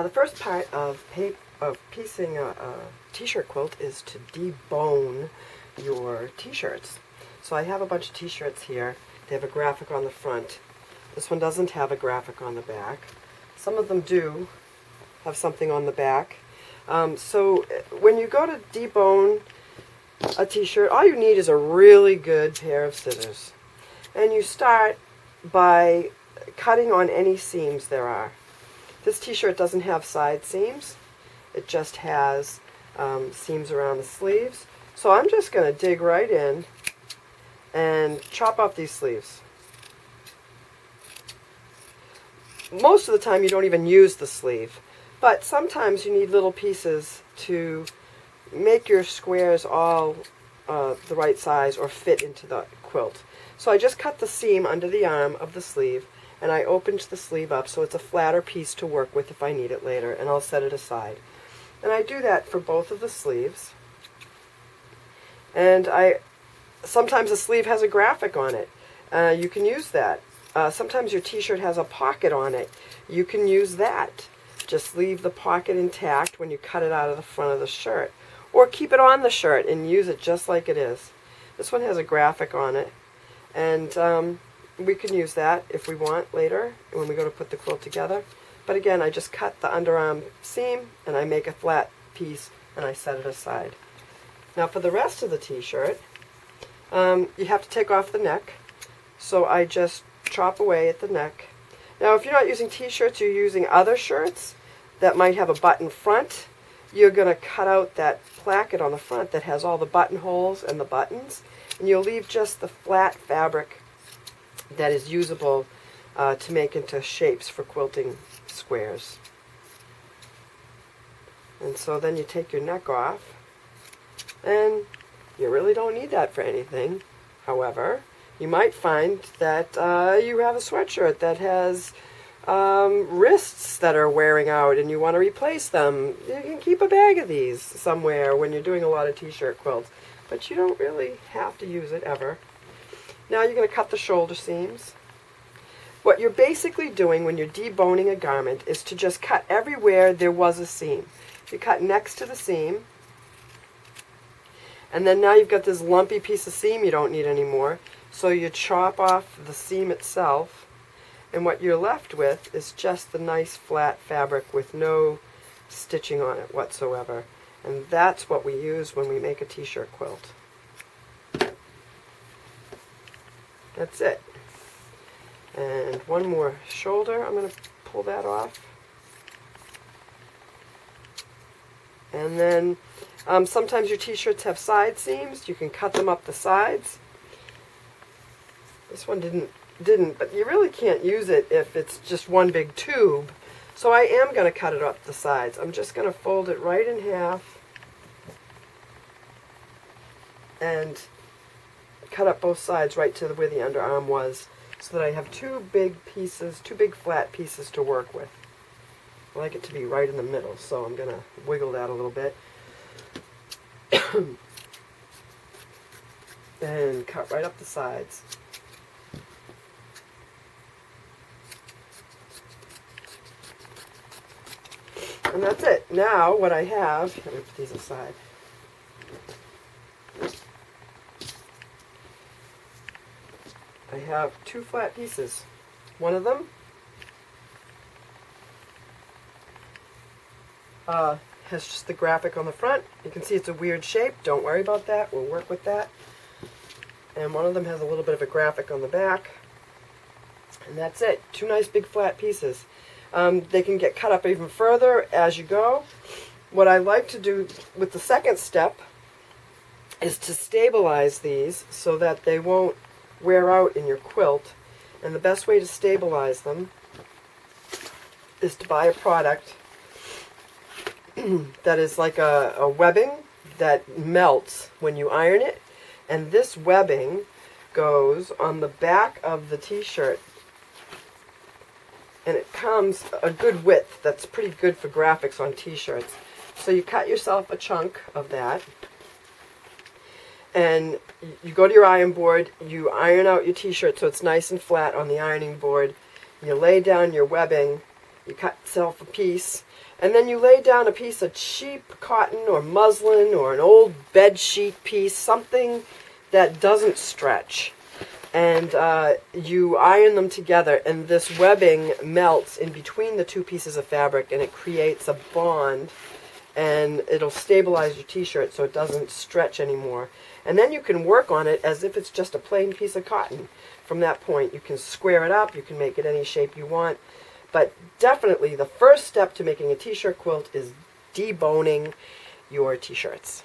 The first part of piecing a t-shirt quilt is to debone your t-shirts. So I have a bunch of t-shirts here. They have a graphic on the front. This one doesn't have a graphic on the back. Some of them do have something on the back. So when you go to debone a t-shirt, all you need is a really good pair of scissors. And you start by cutting on any seams there are. This t-shirt doesn't have side seams. It just has seams around the sleeves. So I'm just going to dig right in and chop off these sleeves. Most of the time you don't even use the sleeve, but sometimes you need little pieces to make your squares all the right size or fit into the quilt. So I just cut the seam under the arm of the sleeve, and I opened the sleeve up so it's a flatter piece to work with if I need it later, and I'll set it aside. And I do that for both of the sleeves. And sometimes a sleeve has a graphic on it. You can use that. Sometimes your t-shirt has a pocket on it. You can use that. Just leave the pocket intact when you cut it out of the front of the shirt. Or keep it on the shirt and use it just like it is. This one has a graphic on it. And we can use that if we want later when we go to put the quilt together. But again, I just cut the underarm seam and I make a flat piece and I set it aside. Now for the rest of the t-shirt, you have to take off the neck. So I just chop away at the neck. Now if you're not using t-shirts, you're using other shirts that might have a button front. You're going to cut out that placket on the front that has all the buttonholes and the buttons. And you'll leave just the flat fabric that is usable to make into shapes for quilting squares. And so then you take your neck off, and you really don't need that for anything. However, you might find that you have a sweatshirt that has wrists that are wearing out and you want to replace them. You can keep a bag of these somewhere when you're doing a lot of t-shirt quilts, but you don't really have to use it ever. Now you're going to cut the shoulder seams. What you're basically doing when you're deboning a garment is to just cut everywhere there was a seam. You cut next to the seam, and then now you've got this lumpy piece of seam you don't need anymore, so you chop off the seam itself, and what you're left with is just the nice flat fabric with no stitching on it whatsoever. And that's what we use when we make a t-shirt quilt. That's it. And one more shoulder. I'm going to pull that off. And then sometimes your t-shirts have side seams. You can cut them up the sides. This one didn't, but you really can't use it if it's just one big tube. So I am going to cut it up the sides. I'm just going to fold it right in half and cut up both sides right to where the underarm was, so that I have two big flat pieces to work with. I like it to be right in the middle, so I'm going to wiggle that a little bit. And cut right up the sides. And that's it. Now what I have, let me put these aside. I have two flat pieces. One of them has just the graphic on the front. You can see it's a weird shape. Don't worry about that. We'll work with that. And one of them has a little bit of a graphic on the back. And that's it. Two nice big flat pieces. They can get cut up even further as you go. What I like to do with the second step is to stabilize these so that they won't wear out in your quilt. And the best way to stabilize them is to buy a product that is like a webbing that melts when you iron it. And this webbing goes on the back of the t-shirt. And it comes a good width that's pretty good for graphics on t-shirts. So you cut yourself a chunk of that. And you go to your iron board, you iron out your t-shirt so it's nice and flat on the ironing board. You lay down your webbing You cut yourself a piece, and then you lay down a piece of cheap cotton or muslin or an old bed sheet piece, something that doesn't stretch. And you iron them together, and this webbing melts in between the two pieces of fabric, and it creates a bond, and it'll stabilize your t-shirt so it doesn't stretch anymore. And then you can work on it as if it's just a plain piece of cotton. From that point, you can square it up, you can make it any shape you want. But definitely the first step to making a t-shirt quilt is deboning your t-shirts.